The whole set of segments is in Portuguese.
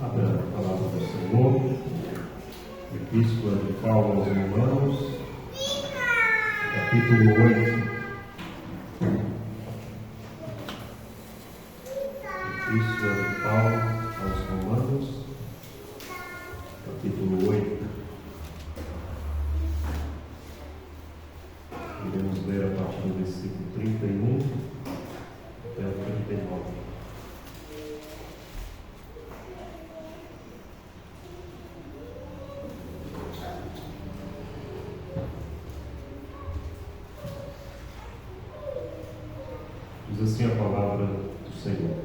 Abra a palavra do Senhor, Epístola de Paulo aos Romanos, capítulo 8. Epístola de Paulo aos Romanos, capítulo 8. Iremos ler a partir do versículo 31 até o 39. Diz assim a palavra do Senhor: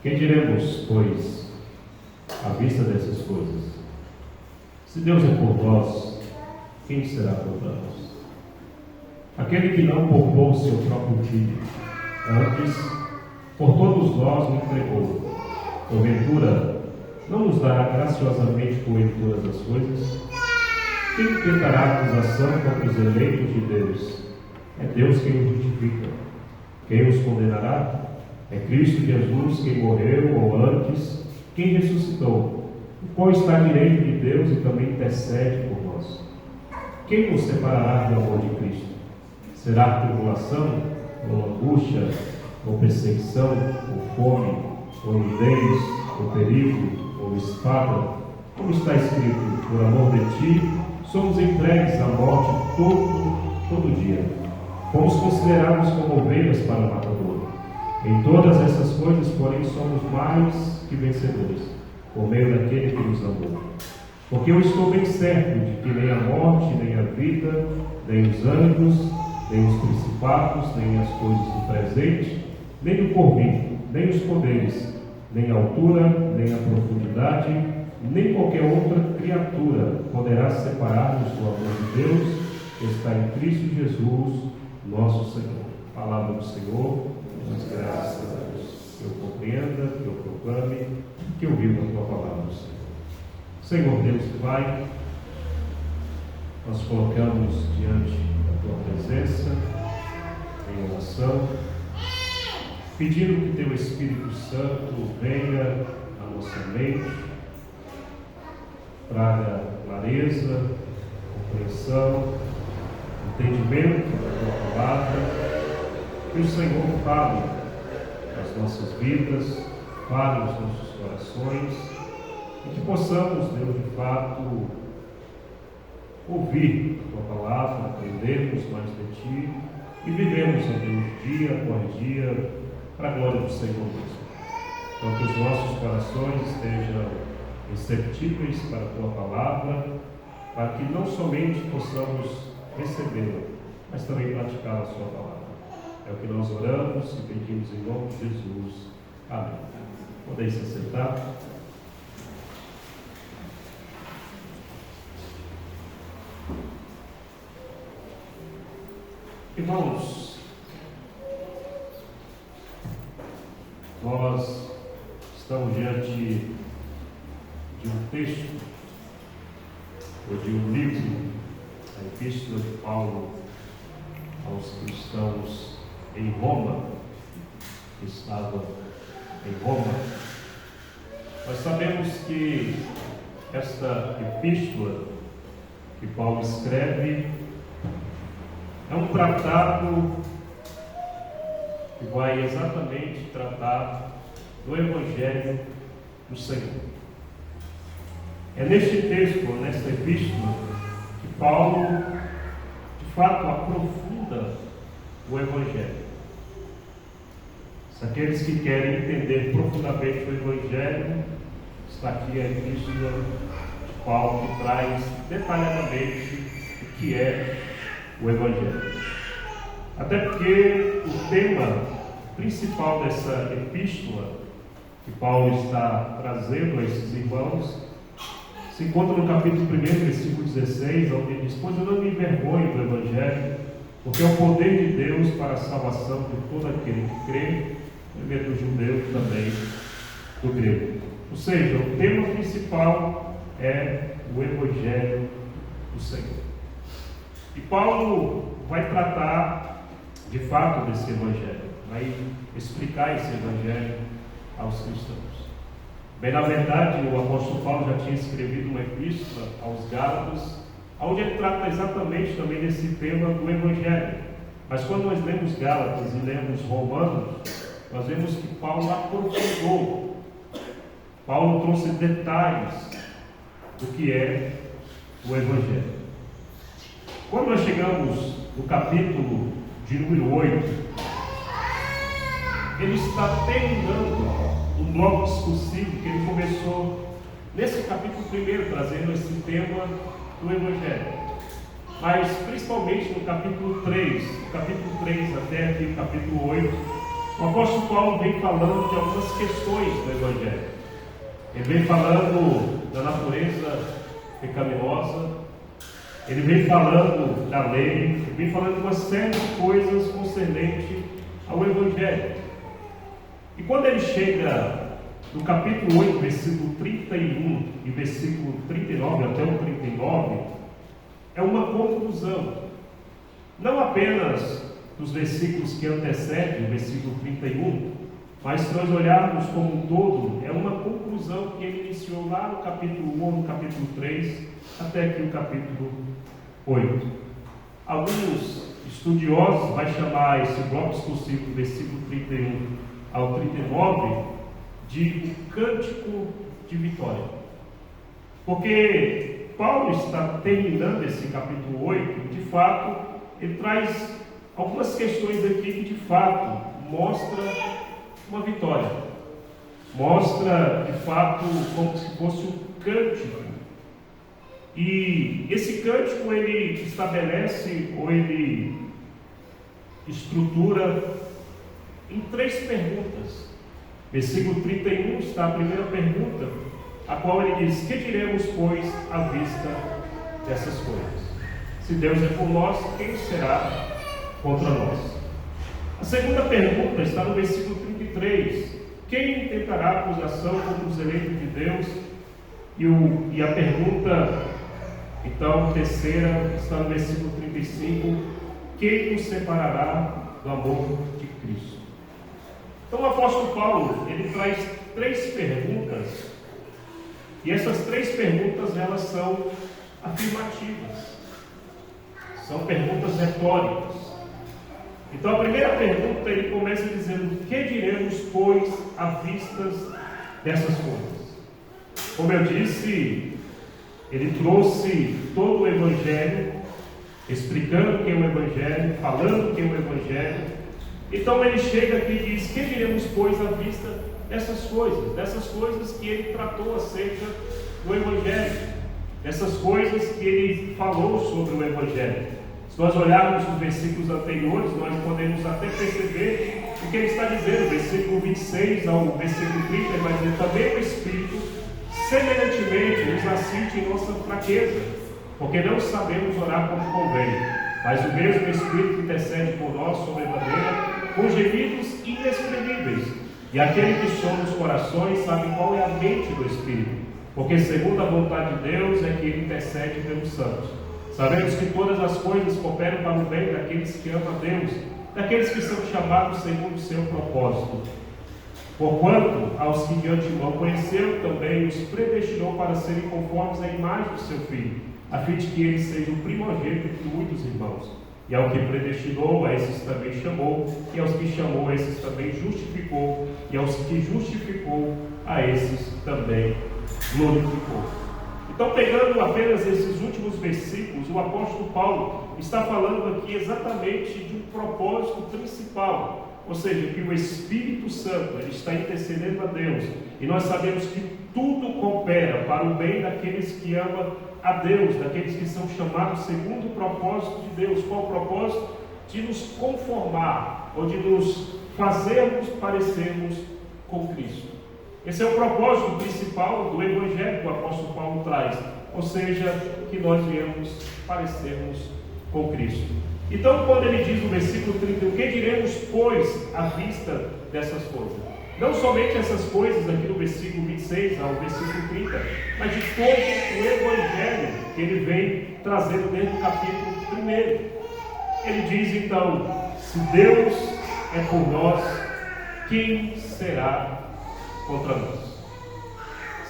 Que diremos, pois, à vista dessas coisas? Se Deus é por nós, quem será contra nós? Aquele que não poupou seu próprio filho, antes, por todos nós o entregou, porventura, não nos dará graciosamente com ele todas as coisas? Quem tentará acusação contra os eleitos de Deus? É Deus quem os justifica. Quem os condenará? É Cristo Jesus, quem morreu, ou antes, quem ressuscitou, o qual está à direita de Deus e também intercede por nós. Quem nos separará do amor de Cristo? Será tribulação, ou angústia, ou perseguição, ou fome, ou nudez, ou perigo, ou espada? Como está escrito: por amor de ti, somos entregues à morte todo dia. Fomos considerados como ovelhas para o matador. Em todas essas coisas, porém, somos mais que vencedores, por meio daquele que nos amou. Porque eu estou bem certo de que nem a morte, nem a vida, nem os anjos, nem os principados, nem as coisas do presente, nem o porvir, nem os poderes, nem a altura, nem a profundidade, nem qualquer outra criatura poderá separar-nos do amor de Deus que está em Cristo Jesus, nosso Senhor. Palavra do Senhor, damos graças a Deus. Que eu compreenda, que eu proclame, que eu viva a tua palavra, Senhor. Senhor Deus e Pai, nós colocamos diante da tua presença, em oração, pedindo que teu Espírito Santo venha à nossa mente, traga clareza, compreensão, entendimento da tua palavra, que o Senhor fale nas nossas vidas, fale nos nossos corações, e que possamos, Deus, de fato, ouvir a tua palavra, aprendermos mais de ti e vivemos, ó Deus, dia após dia, para a glória do Senhor mesmo. Então, que os nossos corações estejam receptíveis para a tua palavra, para que não somente possamos recebê-la, mas também praticar a sua palavra. É o que nós oramos e pedimos em nome de Jesus. Amém. Podem se sentar. Irmãos, nós estamos diante de um texto ou de um livro, a Epístola de Paulo aos cristãos em Roma, que estavam em Roma. Nós sabemos que esta epístola que Paulo escreve é um tratado que vai exatamente tratar do Evangelho do Senhor. É neste texto, nesta epístola, que Paulo, de fato, aprofunda o Evangelho. Se aqueles que querem entender profundamente o Evangelho, está aqui a epístola de Paulo, que traz detalhadamente o que é o Evangelho. Até porque o tema principal dessa epístola que Paulo está trazendo a esses irmãos se encontra no capítulo 1, versículo 16, onde ele diz: Pois eu não me envergonho do Evangelho, porque é o poder de Deus para a salvação de todo aquele que crê, primeiro do judeu e também do grego. Ou seja, o tema principal é o Evangelho do Senhor. E Paulo vai tratar de fato desse Evangelho, vai explicar esse Evangelho aos cristãos. Bem, na verdade, o apóstolo Paulo já tinha escrevido uma epístola aos Gálatas, onde ele trata exatamente também desse tema do Evangelho. Mas quando nós lemos Gálatas e lemos Romanos, nós vemos que Paulo aprofundou. Paulo trouxe detalhes do que é o Evangelho. Quando nós chegamos no capítulo de número 8, ele está terminando um bloco discursivo que ele começou nesse capítulo 1, trazendo esse tema do Evangelho. Mas principalmente no capítulo 3, do capítulo 3 até aqui o capítulo 8, o apóstolo Paulo vem falando de algumas questões do Evangelho. Ele vem falando da natureza pecaminosa, ele vem falando da lei, ele vem falando de uma série de coisas concernente ao Evangelho. E quando ele chega no capítulo 8, versículo 31 e versículo 39 até o 39, é uma conclusão, não apenas dos versículos que antecedem o versículo 31, mas se nós olharmos como um todo, é uma conclusão que ele iniciou lá no capítulo 1, no capítulo 3, até aqui o capítulo 8. Alguns estudiosos vão chamar esse bloco discursivo do versículo 31 ao 39 de o cântico de vitória. Porque Paulo está terminando esse capítulo 8, de fato, ele traz algumas questões aqui que de fato mostra uma vitória. Mostra de fato como se fosse um cântico. E esse cântico ele estabelece ou ele estrutura em 3 perguntas. Versículo 31 está a primeira pergunta, a qual ele diz: que diremos, pois, à vista dessas coisas? Se Deus é por nós, quem será contra nós? A segunda pergunta está no versículo 33. Quem intentará acusação contra os eleitos de Deus? E a pergunta, então, terceira, está no versículo 35. Quem nos separará do amor de Cristo? Então o apóstolo Paulo, ele traz 3 perguntas, e essas 3 perguntas, elas são afirmativas, são perguntas retóricas. Então a primeira pergunta, ele começa dizendo: que diremos, pois, à vista dessas coisas? Como eu disse, ele trouxe todo o Evangelho, explicando o que é o Evangelho, falando o que é o Evangelho. Então ele chega aqui e diz: que diremos, pois, à vista dessas coisas que ele tratou acerca do Evangelho, dessas coisas que ele falou sobre o Evangelho. Se nós olharmos os versículos anteriores, nós podemos até perceber o que ele está dizendo. Versículo 26 ao versículo 30, ele vai dizer: também o Espírito semelhantemente nos assiste em nossa fraqueza, porque não sabemos orar como convém, mas o mesmo Espírito intercede por nós sobremaneira, com gemidos inexprimíveis. E aquele que sonda os corações sabe qual é a mente do Espírito, porque segundo a vontade de Deus é que ele intercede pelos santos. Sabemos que todas as coisas cooperam para o bem daqueles que amam a Deus, daqueles que são chamados segundo o seu propósito. Porquanto, aos que de antemão conheceu, também os predestinou para serem conformes à imagem do seu Filho, a fim de que ele seja o primogênito de muitos irmãos. E ao que predestinou, a esses também chamou, e aos que chamou, a esses também justificou, e aos que justificou, a esses também glorificou. Então, pegando apenas esses últimos versículos, o apóstolo Paulo está falando aqui exatamente de um propósito principal, ou seja, que o Espírito Santo ele está intercedendo a Deus, e nós sabemos que tudo coopera para o bem daqueles que amam a Deus, daqueles que são chamados segundo o propósito de Deus. Qual o propósito? De nos conformar, ou de nos fazermos parecermos com Cristo. Esse é o propósito principal do Evangelho que o apóstolo Paulo traz, ou seja, que nós viemos parecermos com Cristo. Então, quando ele diz no versículo 31, que diremos, pois, à vista dessas coisas? Não somente essas coisas aqui no versículo 26 ao versículo 30, mas de todo o Evangelho que ele vem trazendo dentro do capítulo 1. Ele diz então: se Deus é por nós, quem será contra nós?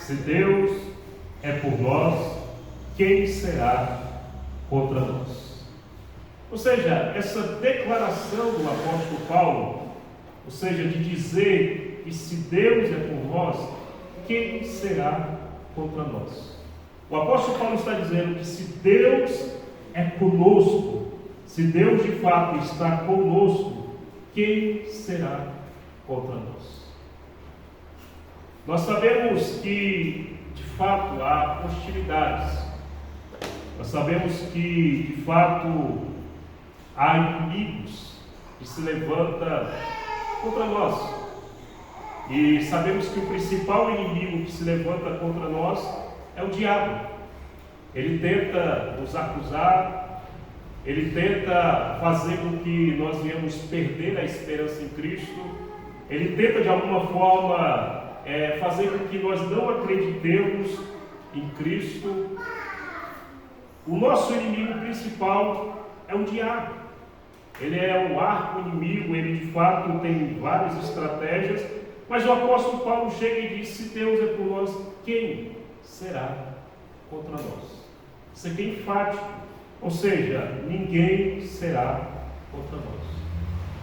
Se Deus é por nós, quem será contra nós? Ou seja, essa declaração do apóstolo Paulo, ou seja, de dizer que se Deus é por nós, quem será contra nós? O apóstolo Paulo está dizendo que se Deus é conosco, se Deus de fato está conosco, quem será contra nós? Nós sabemos que de fato há hostilidades. Nós sabemos que de fato há inimigos que se levantam contra nós. E sabemos que o principal inimigo que se levanta contra nós é o diabo. Ele tenta nos acusar, ele tenta fazer com que nós venhamos perder a esperança em Cristo, ele tenta de alguma forma fazer com que nós não acreditemos em Cristo. O nosso inimigo principal é o diabo. Ele é um arco inimigo, ele de fato tem várias estratégias, mas o apóstolo Paulo chega e diz: se Deus é por nós, quem será contra nós? Isso aqui é enfático, ou seja, ninguém será contra nós.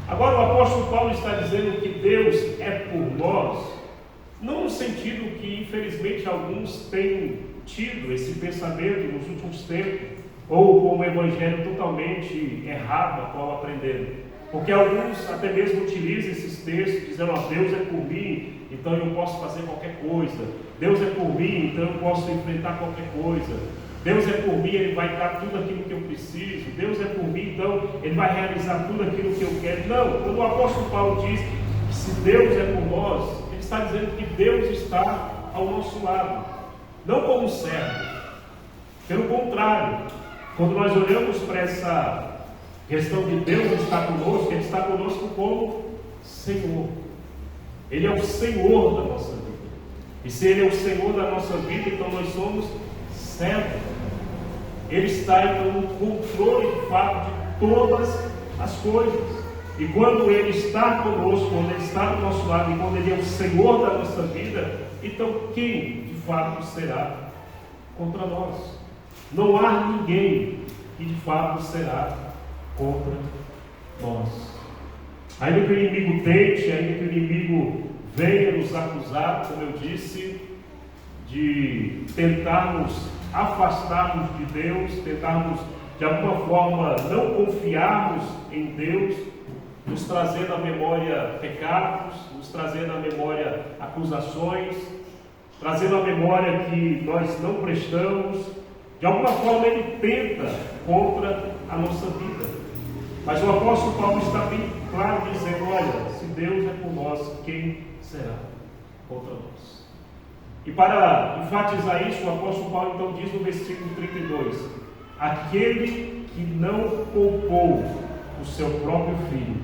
Agora o apóstolo Paulo está dizendo que Deus é por nós, não no sentido que infelizmente alguns têm tido esse pensamento nos últimos tempos, ou com um evangelho totalmente errado a qual aprenderam. Porque alguns até mesmo utilizam esses textos dizendo: Deus é por mim, então eu posso fazer qualquer coisa. Deus é por mim, então eu posso enfrentar qualquer coisa. Deus é por mim, Ele vai dar tudo aquilo que eu preciso. Deus é por mim, então Ele vai realizar tudo aquilo que eu quero. Não, quando o apóstolo Paulo diz que se Deus é por nós, ele está dizendo que Deus está ao nosso lado, não como servo. Pelo contrário, quando nós olhamos para essa questão de Deus estar conosco, Ele está conosco como Senhor. Ele é o Senhor da nossa vida. E se Ele é o Senhor da nossa vida, então nós somos servos. Ele está então no controle de fato de todas as coisas. E quando Ele está conosco, quando Ele está do nosso lado, e quando Ele é o Senhor da nossa vida, então quem de fato será contra nós? Não há ninguém que de fato será contra nós. Ainda que o inimigo tente, ainda que o inimigo venha nos acusar, como eu disse, de tentarmos afastarmos de Deus, tentarmos de alguma forma não confiarmos em Deus, nos trazendo à memória pecados, nos trazendo à memória acusações, trazendo à memória que nós não prestamos. De alguma forma ele tenta contra a nossa vida. Mas o apóstolo Paulo está bem claro dizendo: olha, se Deus é por nós, quem será contra nós? E para enfatizar isso, o apóstolo Paulo então diz no versículo 32: aquele que não poupou o seu próprio filho,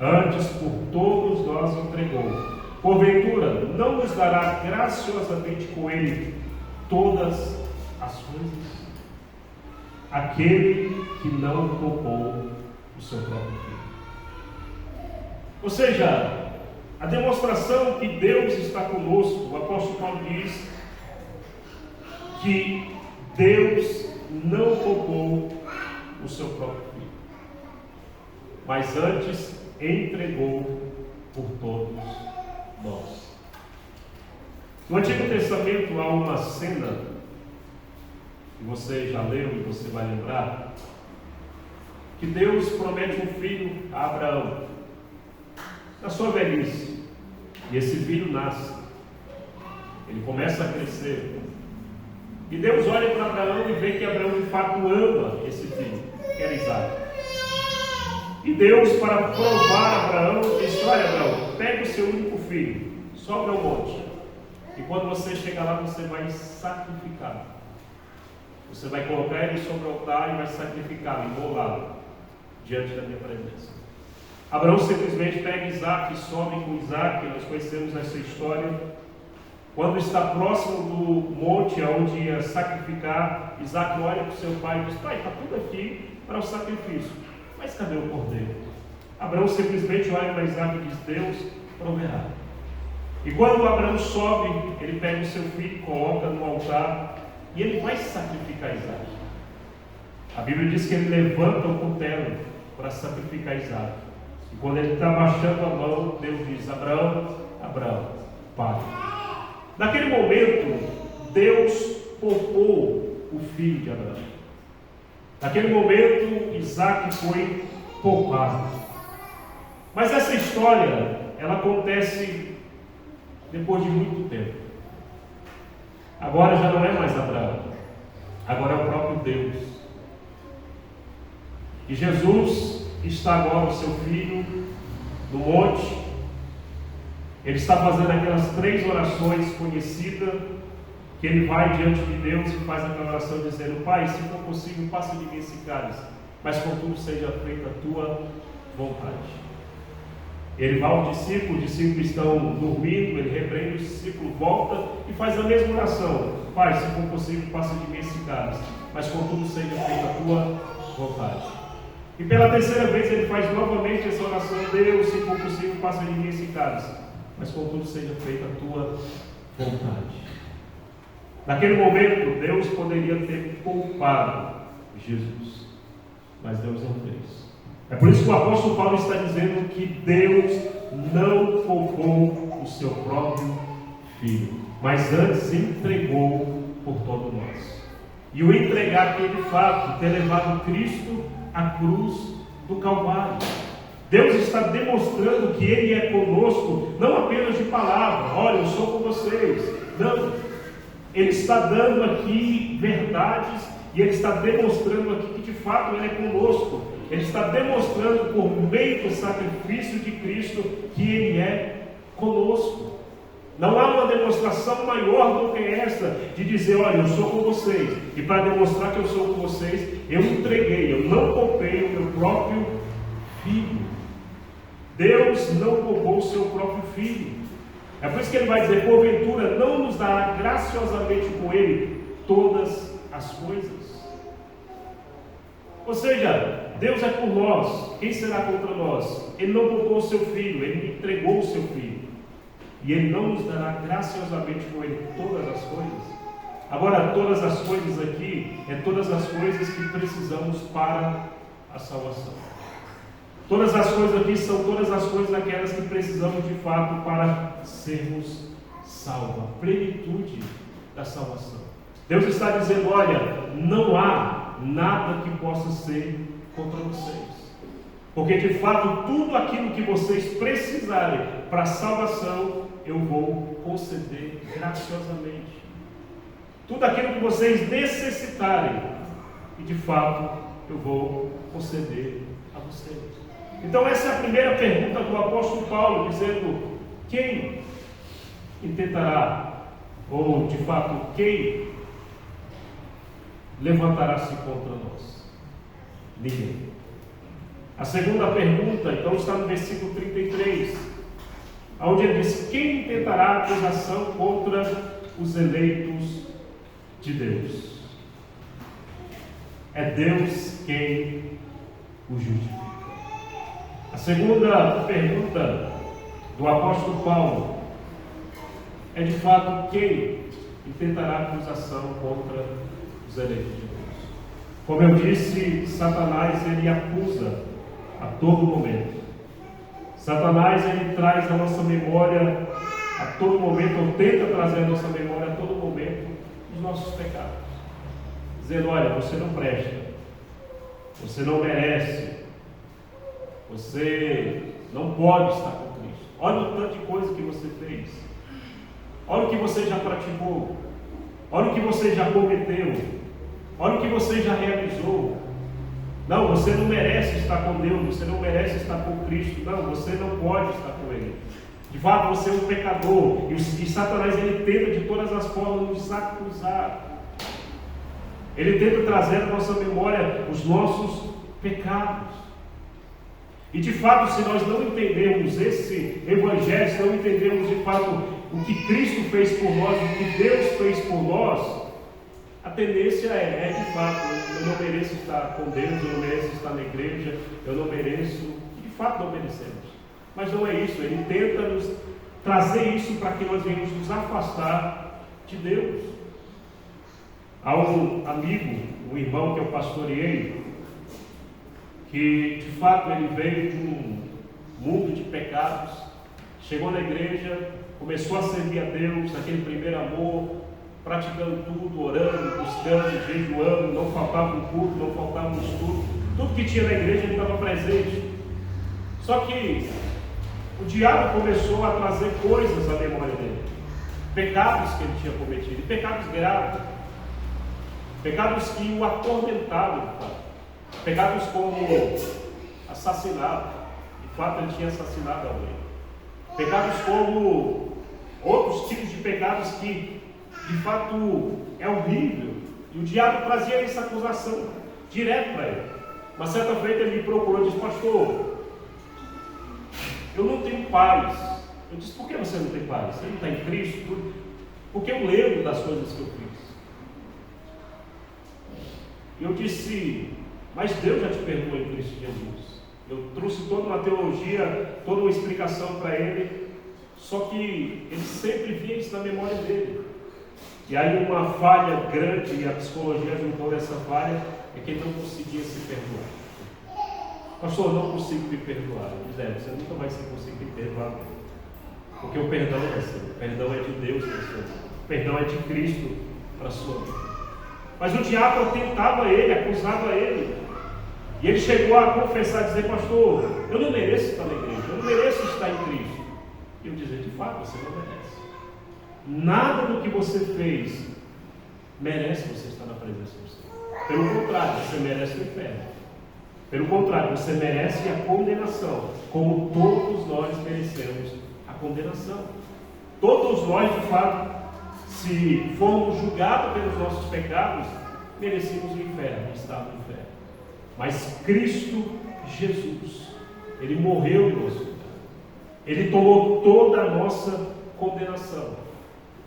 antes por todos nós entregou, porventura não nos dará graciosamente com ele todas as coisas? Aquele que não poupou o seu próprio filho. Ou seja, a demonstração que Deus está conosco, o apóstolo Paulo diz que Deus não poupou o seu próprio filho, mas antes entregou por todos nós. No Antigo Testamento há uma cena que você já leu e você vai lembrar, que Deus promete um filho a Abraão na sua velhice, e esse filho nasce, ele começa a crescer, e Deus olha para Abraão e vê que Abraão de fato ama esse filho, que era Isaac. E Deus, para provar Abraão, disse: olha, Abraão, pega o seu único filho, sobe ao monte, e quando você chegar lá, você vai sacrificar. Você vai colocar ele sobre o altar e vai sacrificá-lo, imolá-lo diante da minha presença. Abraão simplesmente pega Isaac e sobe com Isaac. Nós conhecemos essa história. Quando está próximo do monte onde ia sacrificar, Isaac olha para o seu pai e diz: pai, está tudo aqui para o sacrifício, mas cadê o cordeiro? Abraão simplesmente olha para Isaac e diz: Deus proverá. E quando Abraão sobe, ele pega o seu filho, coloca no altar e ele vai sacrificar Isaac. A Bíblia diz que ele levanta o cutelo para sacrificar Isaac. E quando ele está baixando a mão, Deus diz: Abraão, Abraão, pare. Naquele momento, Deus poupou o filho de Abraão. Naquele momento, Isaac foi poupado. Mas essa história, ela acontece depois de muito tempo. Agora já não é mais Abraão, agora é o próprio Deus. E Jesus está agora, o seu filho, no monte. Ele está fazendo aquelas 3 orações conhecidas, que ele vai diante de Deus e faz aquela oração dizendo: Pai, se for possível, passa de mim esse cálice, mas contudo seja feita a tua vontade. Ele vai ao discípulo, os discípulos estão dormindo, ele repreende o discípulo, volta e faz a mesma oração: Pai, se for possível, passa de mim esse cálice, mas contudo seja feita a tua vontade. E pela 3ª vez ele faz novamente essa oração: Deus, se for possível, passa de mim esse cálice, mas contudo seja feita a tua vontade. Naquele momento, Deus poderia ter poupado Jesus, mas Deus não fez. É por isso que o apóstolo Paulo está dizendo que Deus não poupou o seu próprio Filho, mas antes entregou por todos nós. E o entregar aquele fato, ter levado Cristo à cruz do Calvário. Deus está demonstrando que Ele é conosco, não apenas de palavra: olha, eu sou com vocês. Não. Ele está dando aqui verdades e Ele está demonstrando aqui que de fato Ele é conosco. Ele está demonstrando por meio do sacrifício de Cristo que Ele é conosco. Não há uma demonstração maior do que essa, de dizer: olha, eu sou com vocês, e para demonstrar que eu sou com vocês, eu entreguei, eu não poupei o meu próprio Filho. Deus não poupou o seu próprio Filho. É por isso que ele vai dizer: porventura não nos dará graciosamente com Ele todas as coisas. Ou seja, Deus é por nós, quem será contra nós? Ele não poupou o seu Filho, Ele entregou o seu Filho. E Ele não nos dará graciosamente com Ele todas as coisas. Agora, todas as coisas aqui, é todas as coisas que precisamos para a salvação. Todas as coisas aqui são todas as coisas aquelas que precisamos de fato para sermos salvos. A plenitude da salvação. Deus está dizendo: olha, não há nada que possa ser contra vocês. Porque de fato tudo aquilo que vocês precisarem para a salvação, eu vou conceder graciosamente. Tudo aquilo que vocês necessitarem, e de fato eu vou conceder a vocês. Então essa é a primeira pergunta do apóstolo Paulo, dizendo: quem intentará, ou de fato, quem levantará-se contra nós? Ninguém. A segunda pergunta, então, está no versículo 33, onde ele diz: quem intentará acusação contra os eleitos de Deus? É Deus quem o justifica. A segunda pergunta do apóstolo Paulo é de fato: quem intentará acusação contra os eleitos de Deus? Como eu disse, Satanás ele acusa a todo momento. Satanás ele traz a nossa memória a todo momento, ou tenta trazer a nossa memória a todo momento os nossos pecados, dizendo: olha, você não presta, você não merece, você não pode estar com Cristo. Olha o tanto de coisa que você fez. Olha o que você já praticou. Olha o que você já cometeu. Olha o que você já realizou. Não, você não merece estar com Deus. Você não merece estar com Cristo. Não, você não pode estar com Ele. De fato, você é um pecador. E Satanás ele tenta de todas as formas nos acusar. Ele tenta trazer à nossa memória os nossos pecados. E de fato, se nós não entendermos esse Evangelho, se não entendermos de fato o que Cristo fez por nós, o que Deus fez por nós, a tendência é de fato: eu não mereço estar com Deus, eu não mereço estar na igreja, eu não mereço, e de fato não merecemos. Mas não é isso, Ele tenta nos trazer isso para que nós venhamos nos afastar de Deus. Há um amigo, um irmão que eu pastoreei, que de fato ele veio de um mundo de pecados, chegou na igreja, começou a servir a Deus, naquele primeiro amor, praticando tudo, orando, buscando, jejuando, não faltava um culto, não faltava um estudo, tudo que tinha na igreja ele estava presente. Só que o diabo começou a trazer coisas à memória dele, pecados que ele tinha cometido, e pecados graves, pecados que o atormentavam, pecados como assassinato, de fato ele tinha assassinado alguém, pecados como outros tipos de pecados que de fato é horrível, e o diabo trazia essa acusação direto para ele. Uma certa feita ele me procurou e disse: pastor, eu não tenho paz. Eu disse: por que você não tem paz? Você não está em Cristo? Porque eu lembro das coisas que eu fiz. E eu disse: mas Deus já te perdoou em Cristo Jesus. Eu trouxe toda uma teologia, toda uma explicação para ele, só que ele sempre via isso na memória dele. E aí uma falha grande, e a psicologia ajudou nessa falha, é que ele não conseguia se perdoar. Pastor, eu não consigo me perdoar. Eu disse: você nunca vai se conseguir perdoar, porque o perdão é assim, o perdão é de Deus para a sua vida, o perdão é de Cristo para a sua vida. Mas o diabo tentava ele, acusava ele, e ele chegou a confessar, dizer: pastor, eu não mereço estar na igreja, eu não mereço estar em Cristo. E eu dizer: de fato, você não merece. Nada do que você fez merece você estar na presença do Senhor. Pelo contrário, você merece o inferno. Pelo contrário, você merece a condenação, como todos nós merecemos a condenação. Todos nós, de fato, se formos julgados pelos nossos pecados, merecemos o inferno, estar no inferno. Mas Cristo Jesus, Ele morreu em nosso lugar. Ele tomou toda a nossa condenação.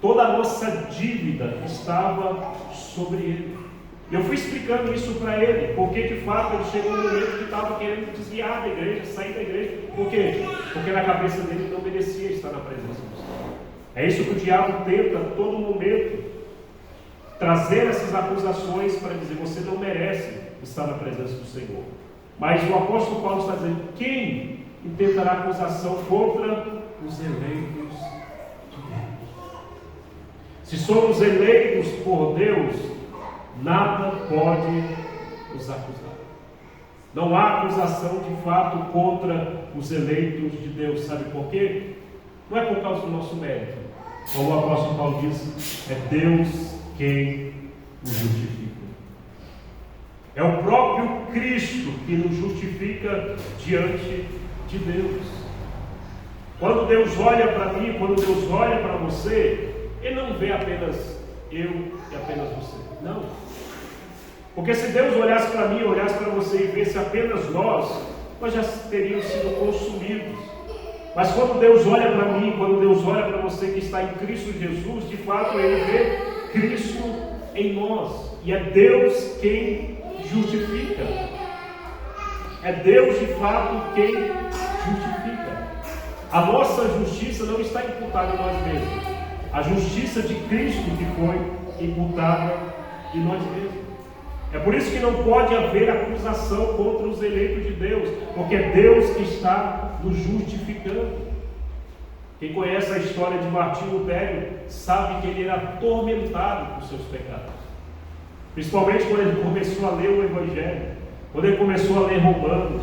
Toda a nossa dívida estava sobre Ele. Eu fui explicando isso para ele, porque de fato ele chegou no momento que estava querendo desviar da igreja, sair da igreja. Por quê? Porque na cabeça dele não merecia estar na presença do Senhor. É isso que o diabo tenta a todo momento, trazer essas acusações para dizer: você não merece estar na presença do Senhor. Mas o apóstolo Paulo está dizendo: quem intentará acusação contra os eleitos de Deus? Se somos eleitos por Deus, nada pode nos acusar. Não há acusação de fato contra os eleitos de Deus. Sabe por quê? Não é por causa do nosso mérito. Como o apóstolo Paulo diz, é Deus quem nos justifica. É o próprio Cristo que nos justifica diante de Deus. Quando Deus olha para mim, quando Deus olha para você, Ele não vê apenas eu e apenas você. Não. Porque se Deus olhasse para mim, olhasse para você e visse apenas nós já teríamos sido consumidos. Mas quando Deus olha para mim, quando Deus olha para você que está em Cristo Jesus, de fato Ele vê Cristo em nós. E é Deus quem justifica. É Deus de fato quem justifica. A nossa justiça não está imputada em nós mesmos. A justiça de Cristo que foi imputada em nós mesmos. É por isso que não pode haver acusação contra os eleitos de Deus, porque é Deus que está nos justificando. Quem conhece a história de Martinho Lutero sabe que ele era atormentado por seus pecados. Principalmente quando ele começou a ler o Evangelho, quando ele começou a ler Romanos.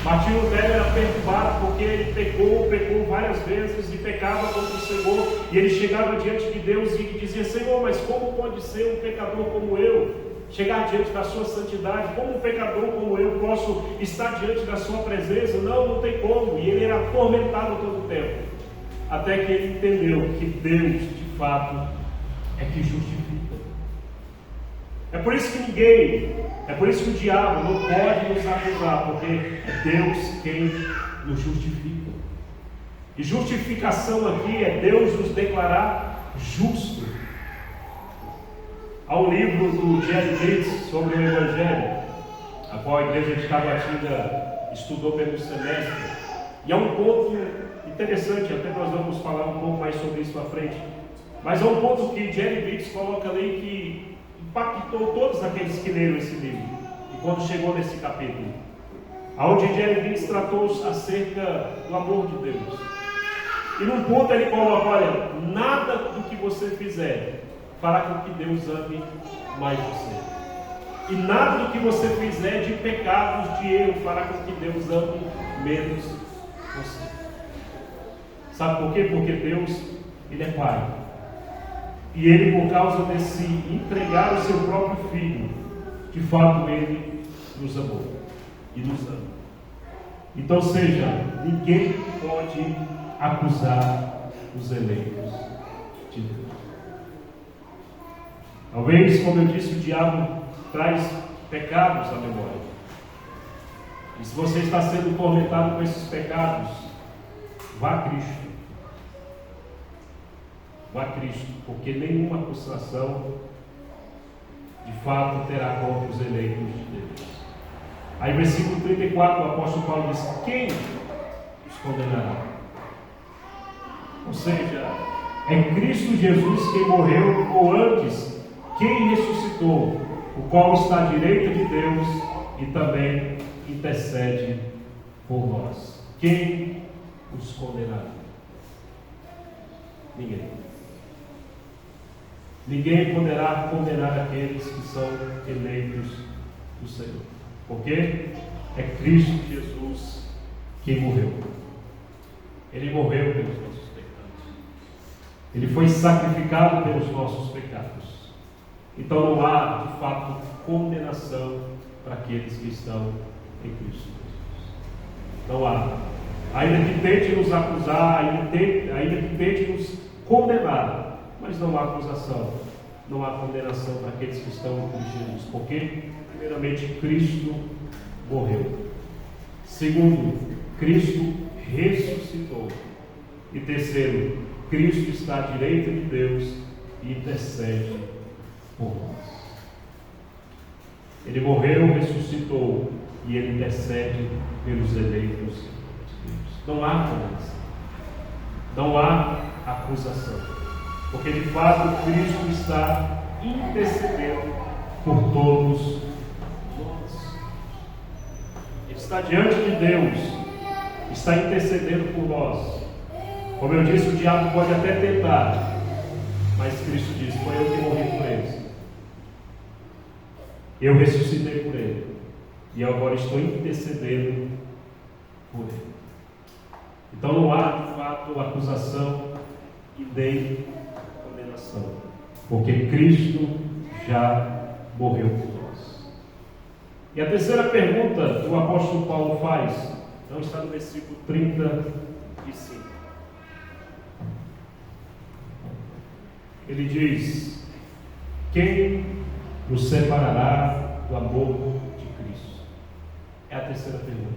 Martinho Lutero era perturbado porque ele pecou várias vezes e pecava contra o Senhor. E ele chegava diante de Deus e dizia: Senhor, mas como pode ser um pecador como eu chegar diante da sua santidade? Como um pecador como eu posso estar diante da sua presença? Não tem como. E ele era atormentado todo o tempo, até que ele entendeu que Deus de fato é que justifica. É por isso que o diabo não pode nos acusar, porque é Deus quem nos justifica. E justificação aqui é Deus nos declarar justo. Há um livro do Jerry Bridges sobre o Evangelho, a qual a igreja de Tabatinga estudou pelo semestre, e há um ponto interessante, até nós vamos falar um pouco mais sobre isso à frente. Mas há um ponto que Jerry Biggs coloca ali que impactou todos aqueles que leram esse livro. E quando chegou nesse capítulo, onde Jerry Biggs tratou acerca do amor de Deus. E num ponto ele coloca, olha, nada do que você fizer fará com que Deus ame mais você. E nada do que você fizer de pecados, de erro, fará com que Deus ame menos você. Sabe por quê? Porque Deus, Ele é Pai. E Ele, por causa desse entregar o seu próprio Filho, de fato Ele nos amou e nos ama. Então, seja, ninguém pode acusar os eleitos de Deus. Talvez, como eu disse, o diabo traz pecados à memória. E se você está sendo tormentado com esses pecados, vá a Cristo. Vá a Cristo, porque nenhuma acusação de fato terá contra os eleitos de Deus. Aí, versículo 34, o apóstolo Paulo diz: quem os condenará? Ou seja, é Cristo Jesus quem morreu, ou antes, quem ressuscitou, o qual está à direita de Deus e também intercede por nós. Quem os condenará? Ninguém. Ninguém poderá condenar aqueles que são eleitos do Senhor. Porque é Cristo Jesus quem morreu. Ele morreu pelos nossos pecados. Ele foi sacrificado pelos nossos pecados. Então não há, de fato, condenação para aqueles que estão em Cristo Jesus. Não há. Ainda que tente nos acusar, ainda que tente nos condenar, mas não há acusação, não há condenação para aqueles que estão em Cristo Jesus. Porque, primeiramente, Cristo morreu. Segundo, Cristo ressuscitou. E terceiro, Cristo está à direita de Deus e intercede por nós. Ele morreu, ressuscitou e Ele intercede pelos eleitos de Deus. Não há condenação, não há acusação, porque de fato Cristo está intercedendo por todos nós. Ele está diante de Deus, está intercedendo por nós. Como eu disse, o diabo pode até tentar, mas Cristo diz: foi eu que morri por eles. Eu ressuscitei por ele. E eu agora estou intercedendo por ele. Então não há, de fato, acusação e nem condenação. Porque Cristo já morreu por nós. E a terceira pergunta que o apóstolo Paulo faz, não está no versículo 35. Ele diz: quem nos separará do amor de Cristo? É a terceira pergunta.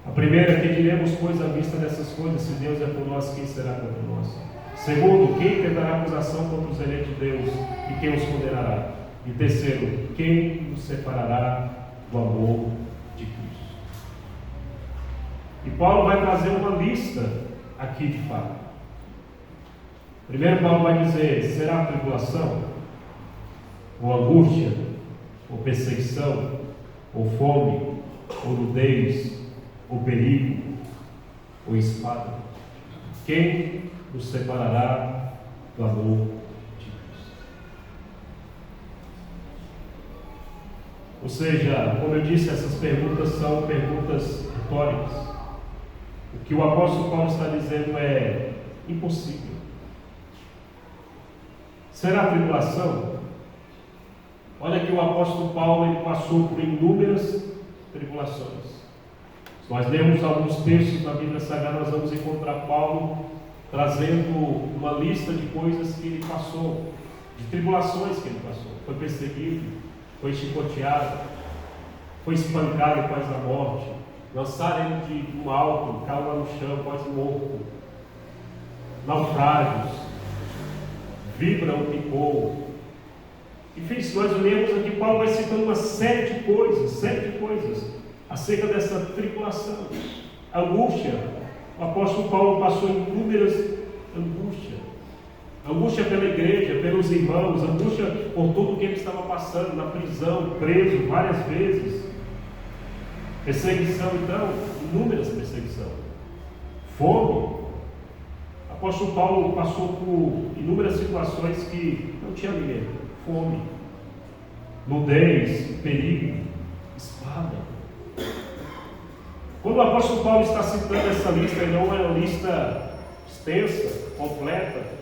A primeira é: que diremos, pois, à vista dessas coisas? Se Deus é por nós, quem será contra nós? Segundo, quem tentará acusação contra os eleitos de Deus e quem os condenará? E terceiro, quem nos separará do amor de Cristo? E Paulo vai trazer uma lista aqui de fato. Primeiro Paulo vai dizer: será tribulação, ou angústia, ou perseguição, ou fome, ou nudez, ou perigo, ou espada? Quem nos separará do amor de Cristo? Ou seja, como eu disse, essas perguntas são perguntas retóricas. O que o apóstolo Paulo está dizendo é impossível. Será tribulação? Olha que o apóstolo Paulo ele passou por inúmeras tribulações. Se nós lermos alguns textos da Bíblia Sagrada, nós vamos encontrar Paulo trazendo uma lista de coisas que ele passou, de tribulações que ele passou. Foi perseguido, foi chicoteado, foi espancado quase à morte, lançaram ele de um alto, caiu lá no chão, quase morto, naufrágios, vibra o picou. Enfim, se nós olhamos aqui, Paulo vai citando uma série de coisas acerca dessa tribulação, angústia, O apóstolo Paulo passou inúmeras angústias. Angústia pela igreja, pelos irmãos, angústia por tudo o que ele estava passando, na prisão, preso várias vezes. Perseguição, então, inúmeras perseguições. Fome. O apóstolo Paulo passou por inúmeras situações que não tinha alimento. Fome, nudez, perigo, espada. Quando o apóstolo Paulo está citando essa lista, e não é uma lista extensa, completa,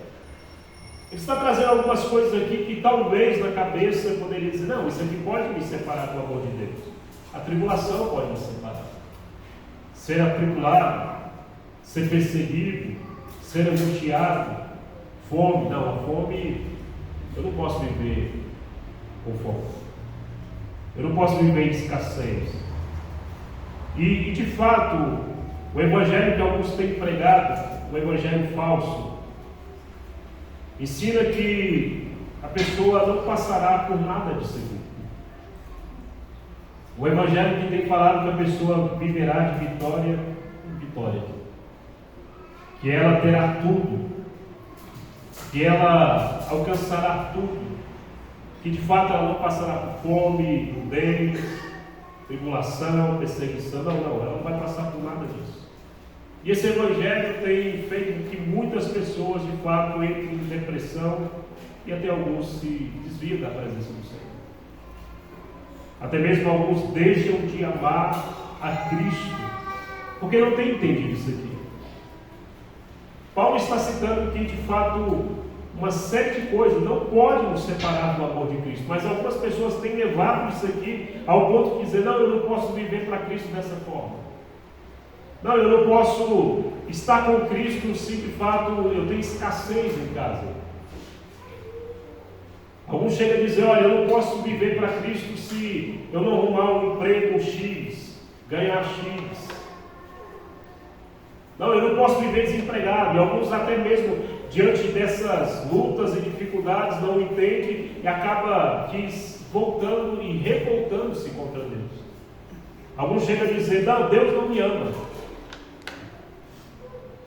ele está trazendo algumas coisas aqui que talvez na cabeça eu poderia dizer, não, isso aqui pode me separar do amor de Deus. A tribulação pode me separar. Ser atribulado, ser perseguido, ser angustiado, fome. Não, a fome, eu não posso viver com fome. Eu não posso viver em escassez. E de fato, o evangelho que alguns têm pregado, o evangelho falso, ensina que a pessoa não passará por nada de seguro. O evangelho que tem falado que a pessoa viverá de vitória em vitória, que ela terá tudo, que ela alcançará tudo, que de fato ela não passará por fome, nudez, tribulação, perseguição. Não, ela não vai passar por nada disso. E esse evangelho tem feito com que muitas pessoas de fato entrem em depressão e até alguns se desviam da presença do Senhor. Até mesmo alguns deixam de amar a Cristo, porque não têm entendido isso aqui. Paulo está citando que de fato uma série de coisas não podem nos separar do amor de Cristo, mas algumas pessoas têm levado isso aqui ao ponto de dizer, não, eu não posso viver para Cristo dessa forma. Não, eu não posso estar com Cristo se de fato eu tenho escassez em casa. Alguns chegam a dizer, olha, eu não posso viver para Cristo se eu não arrumar um emprego X, ganhar X. Não, eu não posso viver desempregado. E alguns até mesmo, diante dessas lutas e dificuldades, não entendem e acaba voltando e revoltando-se contra Deus. Alguns chegam a dizer, não, Deus não me ama.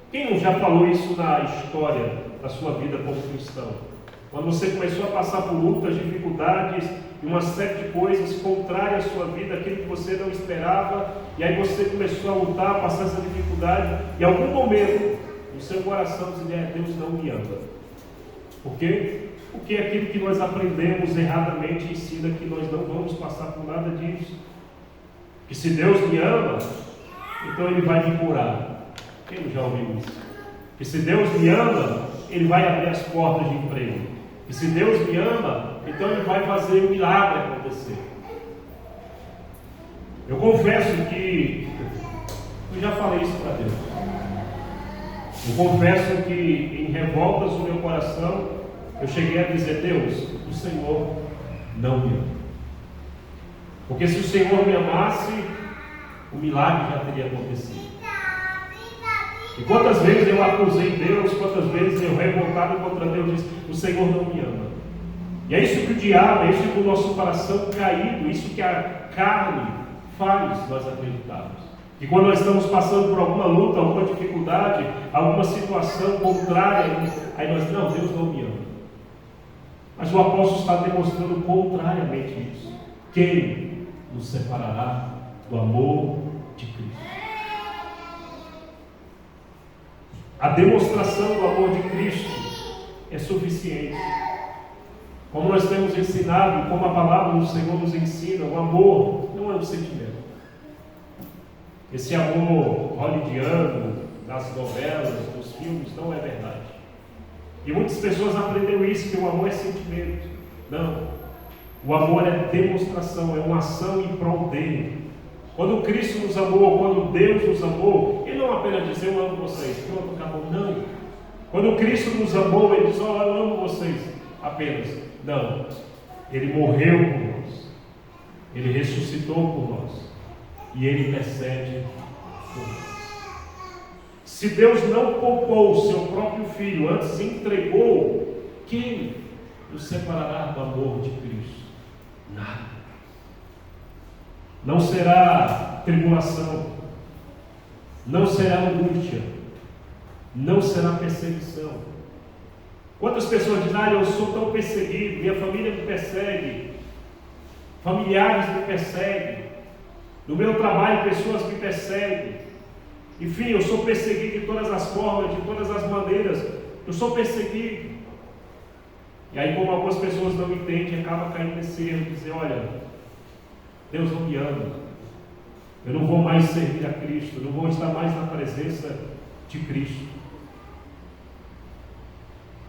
Quem não já falou isso na história da sua vida como cristão? Quando você começou a passar por lutas, dificuldades e uma série de coisas contrárias à sua vida, aquilo que você não esperava, e aí você começou a lutar, a passar essa dificuldade, e em algum momento, no seu coração, dizer, Deus não me ama. Por quê? Porque aquilo que nós aprendemos erradamente ensina que nós não vamos passar por nada disso. Que se Deus me ama, então Ele vai me curar. Quem já ouviu isso? Que se Deus me ama, Ele vai abrir as portas de emprego. E se Deus me ama, então Ele vai fazer o milagre acontecer. Eu confesso que eu já falei isso para Deus. Eu confesso que em revoltas no meu coração eu cheguei a dizer, Deus, o Senhor não me ama. Porque se o Senhor me amasse, o milagre já teria acontecido. E quantas vezes eu acusei Deus, quantas vezes eu revoltado contra Deus, disse, o Senhor não me ama. E é isso que o diabo, é isso que o nosso coração caído, isso que a carne faz nós acreditarmos. E quando nós estamos passando por alguma luta, alguma dificuldade, alguma situação contrária, aí nós, não, Deus não me ama. Mas o apóstolo está demonstrando contrariamente isso. Quem nos separará do amor de Cristo? A demonstração do amor de Cristo é suficiente. Como nós temos ensinado, como a palavra do Senhor nos ensina, o amor não é um sentimento. Esse amor hollywoodiano, das novelas, dos filmes, não é verdade. E muitas pessoas aprenderam isso, que o amor é sentimento. Não. O amor é demonstração, é uma ação em prol dele. Quando Cristo nos amou, quando Deus nos amou, Ele não apenas diz, eu amo vocês, pronto, acabou. Não. Quando Cristo nos amou, Ele diz, eu amo vocês apenas. Não. Ele morreu por nós. Ele ressuscitou por nós. E Ele intercede por nós. Se Deus não poupou o seu próprio Filho, antes entregou, quem nos separará do amor de Cristo? Nada. Não será tribulação, não será angústia, não será perseguição. Quantas pessoas dizem, eu sou tão perseguido, minha família me persegue, familiares me perseguem, no meu trabalho pessoas me perseguem, enfim, eu sou perseguido de todas as formas, de todas as maneiras, eu sou perseguido. E aí, como algumas pessoas não entendem, acaba caindo nesse erro de dizer, olha, Deus não me ama, eu não vou mais servir a Cristo, eu não vou estar mais na presença de Cristo.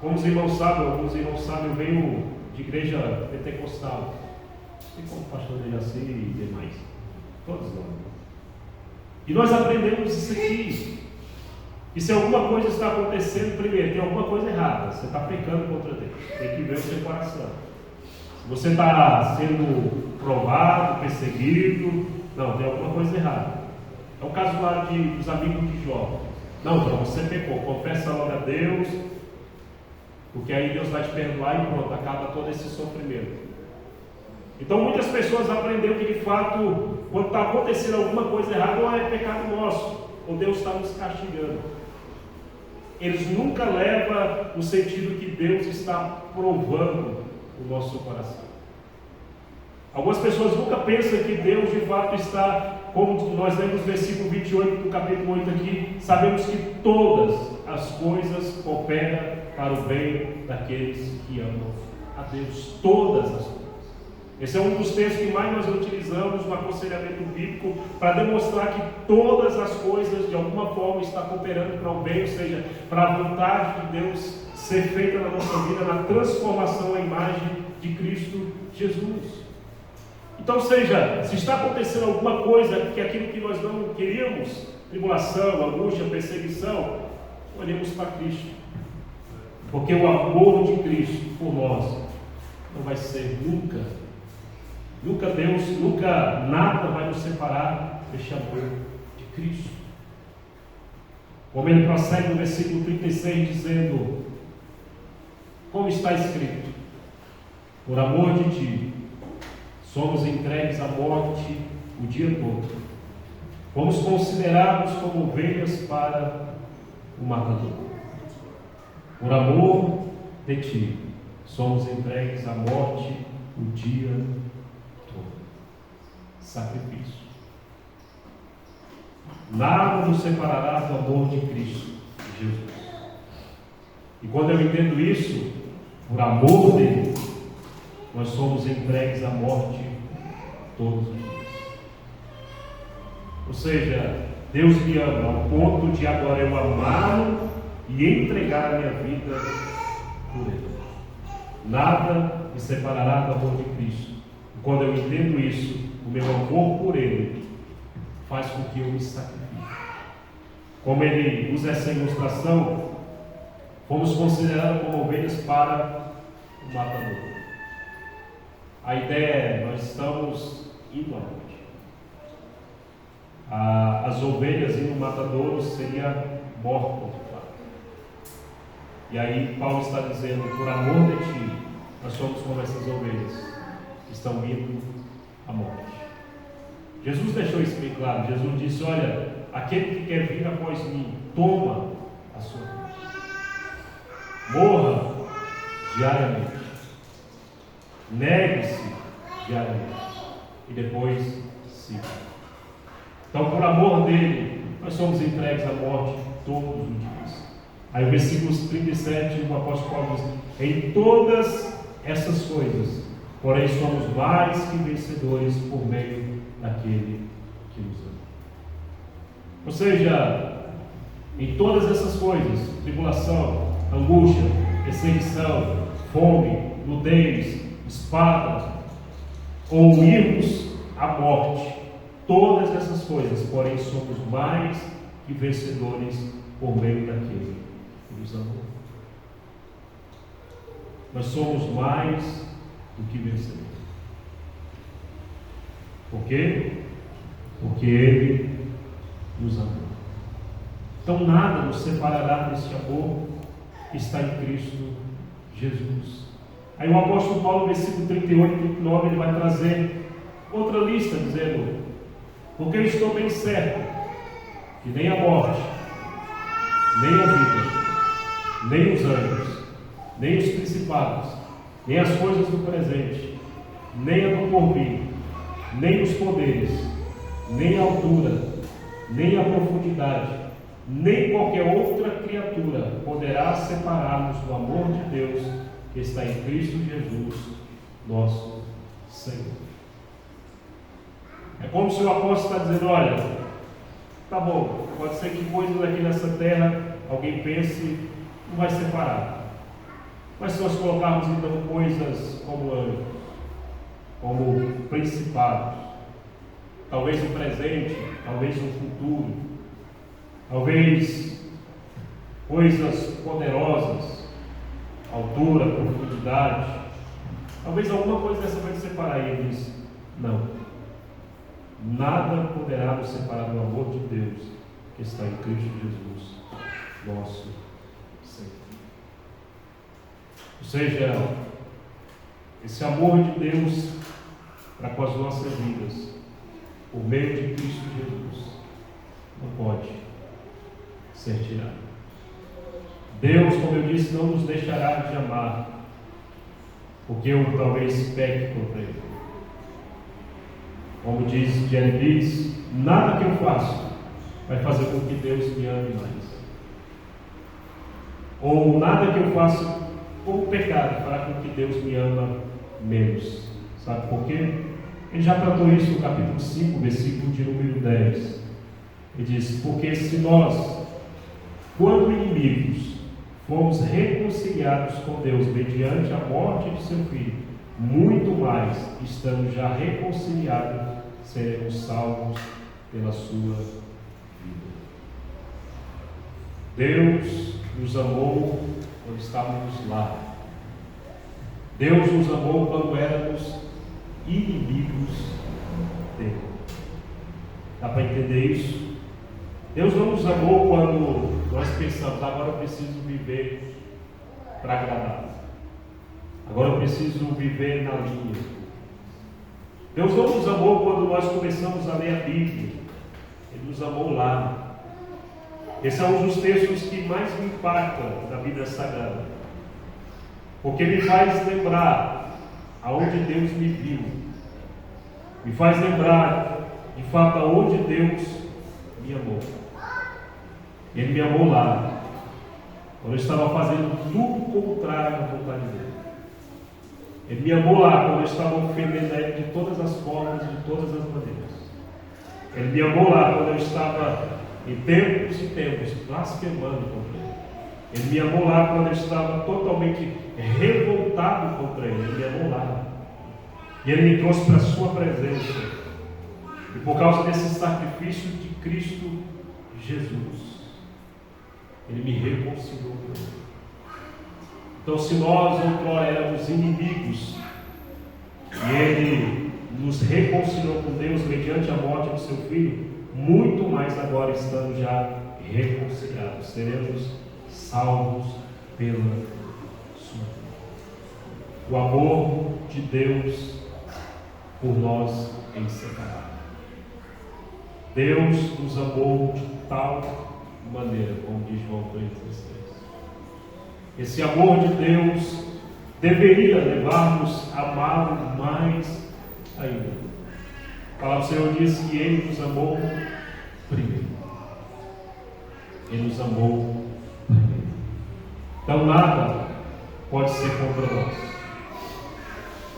Como os irmãos sabem, alguns irmãos sabem, eu venho de igreja pentecostal, sei como pastor dele assim e demais, todos nós. E nós aprendemos isso aqui. E se alguma coisa está acontecendo, primeiro, tem alguma coisa errada, você está pecando contra Deus, tem que ver o seu coração. Se você está sendo provado, perseguido, não, tem alguma coisa errada. É o caso lá dos amigos de Jó. Não, Jó, você pecou, confessa logo a Deus, porque aí Deus vai te perdoar e pronto, acaba todo esse sofrimento. Então muitas pessoas aprenderam que de fato, quando está acontecendo alguma coisa errada, ou é pecado nosso, ou Deus está nos castigando. Eles nunca levam no sentido que Deus está provando o nosso coração. Algumas pessoas nunca pensam que Deus de fato está, como nós lemos no versículo 28 do capítulo 8 aqui, sabemos que todas as coisas cooperam para o bem daqueles que amam a Deus. Todas as coisas. Esse é um dos textos que mais nós utilizamos no aconselhamento bíblico para demonstrar que todas as coisas de alguma forma estão cooperando para o bem, ou seja, para a vontade de Deus ser feita na nossa vida, na transformação à imagem de Cristo Jesus. Então, seja, se está acontecendo alguma coisa que aquilo que nós não queríamos, tribulação, angústia, perseguição, olhemos para Cristo. Porque o amor de Cristo por nós não vai ser nunca Deus, nunca nada vai nos separar deste amor de Cristo. Como ele prossegue no versículo 36 dizendo, como está escrito, por amor de ti, somos entregues à morte o dia todo. Fomos considerados como ovelhas para o matador. Por amor de ti, somos entregues à morte o dia todo. Sacrifício. Nada nos separará do amor de Cristo Jesus. E quando eu entendo isso, por amor dele, nós somos entregues à morte todos os dias. Ou seja, Deus me ama ao ponto de agora eu amá-lo e entregar a minha vida por ele. Nada me separará do amor de Cristo. E quando eu entendo isso, o meu amor por ele faz com que eu me sacrifique. Como ele usa essa ilustração, fomos considerados como ovelhas para o matador. A ideia é, nós estamos indo aonde? As ovelhas indo no matadouro seria mortas de fato. E aí Paulo está dizendo, por amor de ti, nós somos como essas ovelhas que estão indo à morte. Jesus deixou isso bem claro. Jesus disse, olha, aquele que quer vir após mim, toma a sua cruz. Morra diariamente. Negue-se diariamente. E depois siga. Então, por amor dele, nós somos entregues à morte todos os dias. Aí o versículo 37, o apóstolo Paulo diz, em todas essas coisas, porém somos mais que vencedores por meio daquele que nos ama. Ou seja, em todas essas coisas, tribulação, angústia, perseguição, fome, nudez, espada, ou irmos à morte, todas essas coisas, porém somos mais que vencedores por meio daquele que nos amou. Nós somos mais do que vencedores. Por quê? Porque ele nos amou. Então nada nos separará desse amor que está em Cristo Jesus. Aí o apóstolo Paulo, no versículo 38 e 39, ele vai trazer outra lista, dizendo, porque eu estou bem certo que nem a morte, nem a vida, nem os anjos, nem os principados, nem as coisas do presente, nem a do porvir, nem os poderes, nem a altura, nem a profundidade, nem qualquer outra criatura poderá separar-nos do amor de Deus que está em Cristo Jesus, nosso Senhor. É como se o apóstolo está dizendo: olha, tá bom, pode ser que coisas aqui nessa terra alguém pense, não vai separar. Mas se nós colocarmos então coisas como anjos, como principados, talvez o presente, talvez o futuro, talvez coisas poderosas, altura, profundidade, talvez alguma coisa dessa vai separar. E ele diz: não, nada poderá nos separar do amor de Deus que está em Cristo Jesus, nosso Senhor. Ou seja, esse amor de Deus para com as nossas vidas, por meio de Cristo Jesus, não pode ser tirado. Deus, como eu disse, não nos deixará de amar, porque eu talvez peque contra Ele. Como diz Jeremias, nada que eu faço vai fazer com que Deus me ame mais. Ou nada que eu faço como pecado fará com que Deus me ama menos. Sabe por quê? Ele já tratou isso no capítulo 5, versículo de número 10. Ele diz: porque se nós, quando inimigos, fomos reconciliados com Deus mediante a morte de seu Filho, muito mais, estando já reconciliados, seremos salvos pela sua vida. Deus nos amou quando estávamos lá. Deus nos amou quando éramos inimigos dele. Dá para entender isso? Deus não nos amou quando nós pensamos: agora eu preciso viver para agradar, agora eu preciso viver na linha. Deus não nos amou quando nós começamos a ler a Bíblia. Ele nos amou lá. Esse é um dos textos que mais me impacta na Bíblia Sagrada, porque me faz lembrar aonde Deus me viu, me faz lembrar de fato aonde Deus me amou. Ele me amou lá, quando eu estava fazendo tudo contrário à vontade dele. Ele me amou lá quando eu estava ofendendo ele de todas as formas, de todas as maneiras. Ele me amou lá quando eu estava em tempos e tempos blasfemando contra ele. Ele me amou lá quando eu estava totalmente revoltado contra ele. Ele me amou lá. E ele me trouxe para a sua presença. E por causa desse sacrifício de Cristo Jesus, ele me reconciliou com ele. Então, se nós outrora éramos inimigos, e ele nos reconciliou com Deus mediante a morte do seu Filho, muito mais agora, estando já reconciliados, seremos salvos pela sua vida. O amor de Deus por nós é inseparável. Deus nos amou de tal maneira, como diz João 3,16. Esse amor de Deus deveria levar-nos a amá-lo mais ainda. A palavra do Senhor diz que Ele nos amou primeiro. Ele nos amou primeiro. Então nada pode ser contra nós.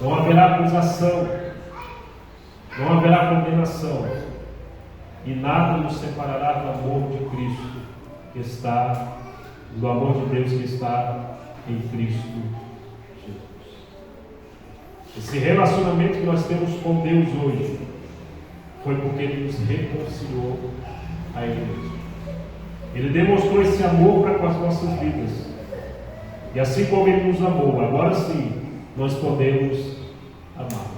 Não haverá acusação, não haverá condenação, e nada nos separará do amor de Cristo que está, do amor de Deus que está em Cristo Jesus. Esse relacionamento que nós temos com Deus hoje foi porque Ele nos reconciliou a Ele mesmo. Ele demonstrou esse amor para com as nossas vidas. E assim como Ele nos amou, agora sim nós podemos amar.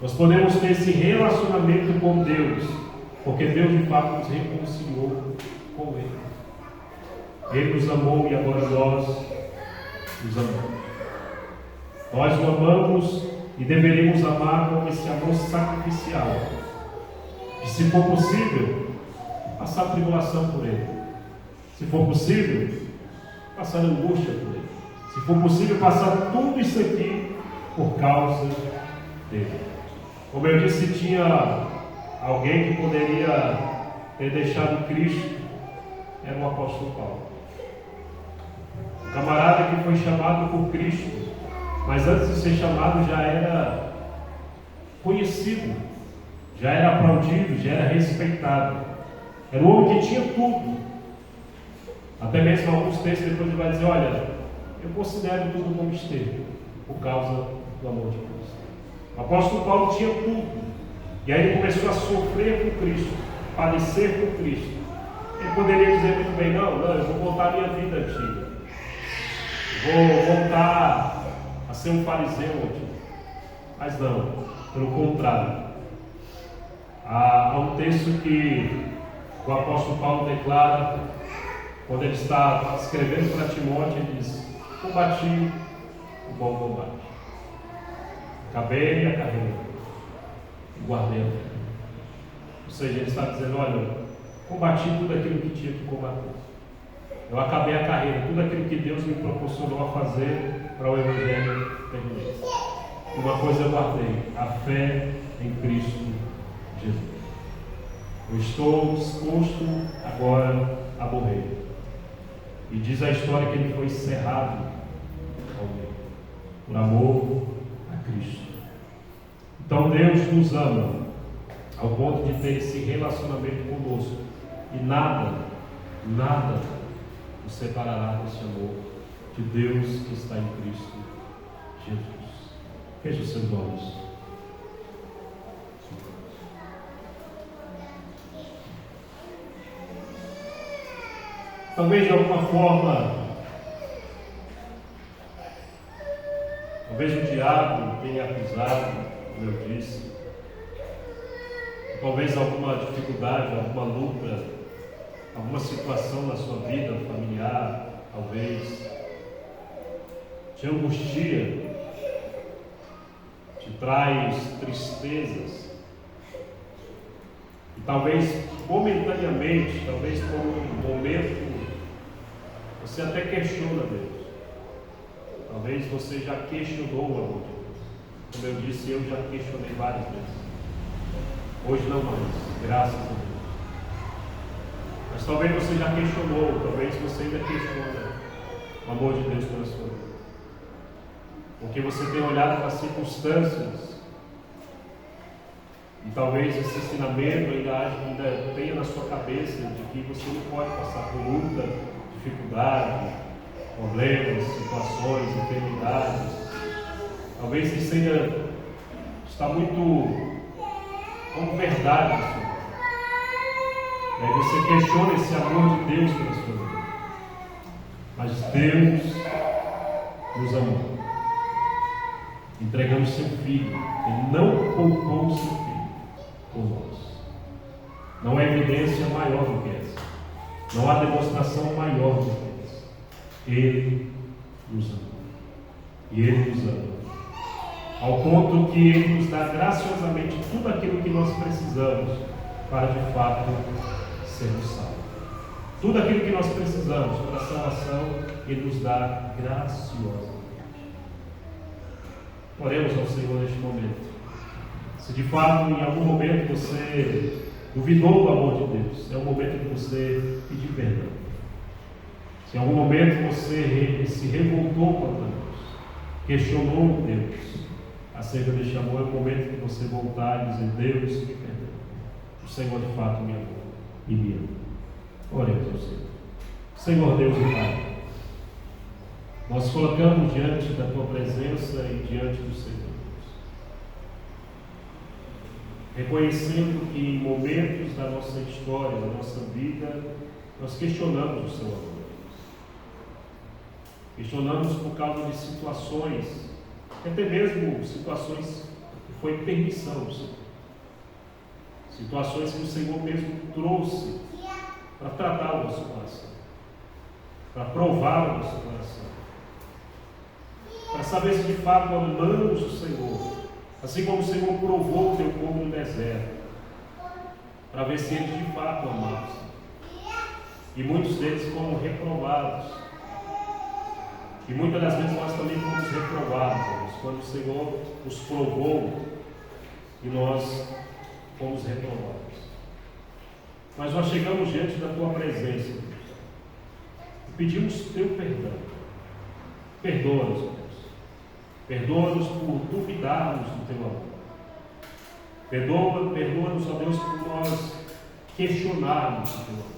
Nós podemos ter esse relacionamento com Deus, porque Deus de fato nos reconciliou com Ele. Ele nos amou e agora nós nos amamos. Nós o amamos e deveríamos amar com esse amor sacrificial. E se for possível, passar tribulação por Ele. Se for possível, passar angústia por ele. Se for possível, passar tudo isso aqui por causa dele. Como eu disse, tinha alguém que poderia ter deixado Cristo, era o apóstolo Paulo. Um camarada que foi chamado por Cristo, mas antes de ser chamado já era conhecido, já era aplaudido, já era respeitado. Era um homem que tinha tudo. Até mesmo alguns textos depois ele vai dizer, olha, eu considero tudo como esteve, por causa do amor de Deus. O apóstolo Paulo tinha tudo. E aí ele começou a sofrer por Cristo, padecer por Cristo. Ele poderia dizer muito bem, não, eu vou voltar à minha vida antiga. Vou voltar a ser um fariseu antigo. Mas não, pelo contrário. Há um texto que o apóstolo Paulo declara, quando ele está escrevendo para Timóteo, ele diz, combati o bom combate. Acabei a carreira e guardei a fé. Ou seja, ele está dizendo, olha, combati tudo aquilo que tinha que combater. Eu acabei a carreira, tudo aquilo que Deus me proporcionou a fazer para o Evangelho terminei. Uma coisa eu guardei, a fé em Cristo Jesus. Eu estou disposto agora a morrer. E diz a história que ele foi cerrado ao meio, por amor a Cristo. Então Deus nos ama ao ponto de ter esse relacionamento conosco. E nada nos separará desse amor de Deus que está em Cristo Jesus. Feche os seus olhos. Talvez de alguma forma, talvez o diabo tenha acusado, como eu disse, talvez alguma dificuldade, alguma luta, alguma situação na sua vida familiar, talvez te angustia, te traz tristezas, e talvez momentaneamente, talvez por um momento, você até questiona Deus. Talvez você já questionou o amor de Deus. Como eu disse, eu já questionei várias vezes. Hoje não mais, graças a Deus. Mas talvez você já questionou, talvez você ainda questiona o amor de Deus pela sua vida. Porque você tem olhado para as circunstâncias e talvez esse ensinamento ainda tenha na sua cabeça de que você não pode passar por luta, dificuldade, problemas, situações, enfermidades. Talvez isso ainda está muito como verdade na sua vida. E aí você questiona esse amor de Deus pela sua vida. Mas Deus nos amou, entregando seu Filho. Ele não poupou o seu Filho por nós. Não há evidência maior do que essa. Não há demonstração maior do que essa. Ele nos ama. E Ele nos ama. Ao ponto que Ele nos dá graciosamente tudo aquilo que nós precisamos para de fato sermos salvos. Tudo aquilo que nós precisamos para a salvação, Ele nos dá graciosamente. Oremos ao Senhor neste momento. Se de fato em algum momento você duvidou do amor de Deus, é o momento de você pedir perdão. Se em algum momento você se revoltou contra Deus, questionou Deus acerca deste amor, é o momento de você voltar e dizer: Deus, me perdoa. O Senhor de fato me amou e me ama. Oremos ao Senhor. Senhor Deus e Pai, nós colocamos diante da Tua presença e diante do Senhor, reconhecendo que em momentos da nossa história, da nossa vida, nós questionamos o Seu amor. Questionamos por causa de situações, até mesmo situações que foi permissão, Senhor. Situações que o Senhor mesmo trouxe para tratar o nosso coração, para provar o nosso coração, para saber se de fato amamos o Senhor, assim como o Senhor provou o teu povo no deserto, para ver se eles de fato amavam. E muitos deles foram reprovados, E muitas das vezes nós também fomos reprovados, Deus, quando o Senhor nos provou e nós fomos reprovados. Mas nós chegamos diante da Tua presença, Deus, e pedimos Teu perdão. Perdoa-nos, Deus. Perdoa-nos por duvidarmos do Teu amor. Perdoa-nos, ó Deus, por nós questionarmos o Teu amor.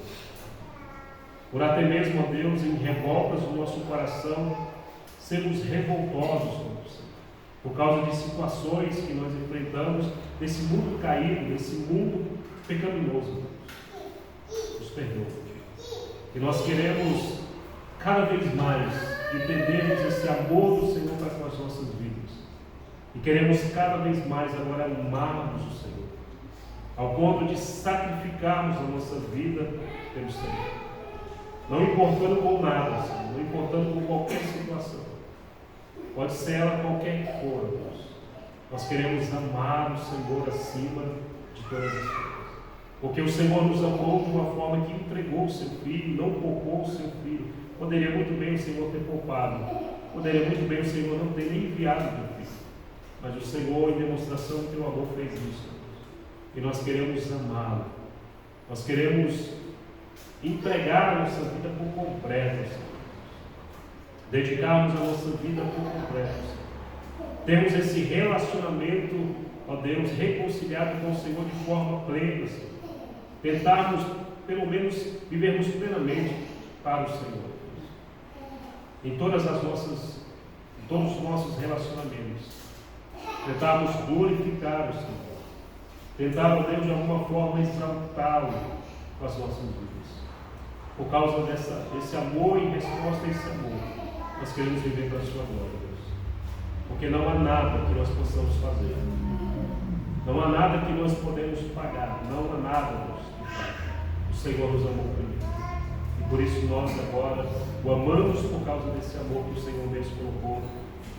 Por até mesmo, ó Deus, em revoltas do nosso coração, sermos revoltosos contra o Senhor. Por causa de situações que nós enfrentamos nesse mundo caído, nesse mundo pecaminoso. Nos perdoa. E nós queremos cada vez mais entendermos esse amor do Senhor para com as nossas vidas. E queremos cada vez mais agora amarmos o Senhor, ao ponto de sacrificarmos a nossa vida pelo Senhor. Não importando com nada, Senhor, não importando com qualquer situação. Pode ser ela qualquer que for, Deus. Nós queremos amar o Senhor acima de todas as coisas. Porque o Senhor nos amou de uma forma que entregou o seu Filho, não poupou o seu Filho. Poderia muito bem o Senhor ter poupado. Poderia muito bem o Senhor não ter nem enviado o teu Filho. Mas o Senhor, em demonstração do teu amor, fez isso. E nós queremos amá-lo. Nós queremos entregar a nossa vida por completo, Senhor. Dedicarmos a nossa vida por completo, Senhor. Temos esse relacionamento, ó Deus, reconciliado com o Senhor de forma plena, Senhor. Tentarmos, pelo menos, vivermos plenamente para o Senhor. Em todos os nossos relacionamentos. Tentarmos glorificar o Senhor. Tentar, ó Deus, de alguma forma exaltá-lo com as nossas vidas. Por causa desse amor e em resposta a esse amor, nós queremos viver para a sua glória, Deus. Porque não há nada que nós possamos fazer. Não há nada que nós podemos pagar. Não há nada, Deus, que pague. O Senhor nos amou primeiro. E por isso nós agora o amamos por causa desse amor que o Senhor mesmo colocou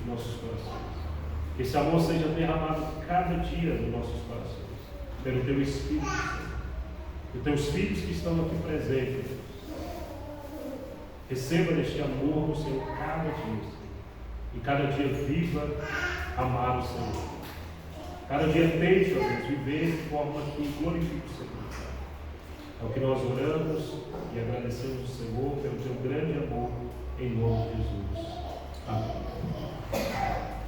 em nossos corações. Que esse amor seja derramado cada dia nos nossos corações, pelo Teu Espírito, Senhor. E os Teus filhos que estão aqui presentes, Deus. Receba deste amor do Senhor cada dia, Senhor. E cada dia viva amar o Senhor. Cada dia tente, ó Deus, viver de forma que glorifique o Senhor. É o que nós oramos e agradecemos ao Senhor pelo Teu grande amor, em nome de Jesus. Amém.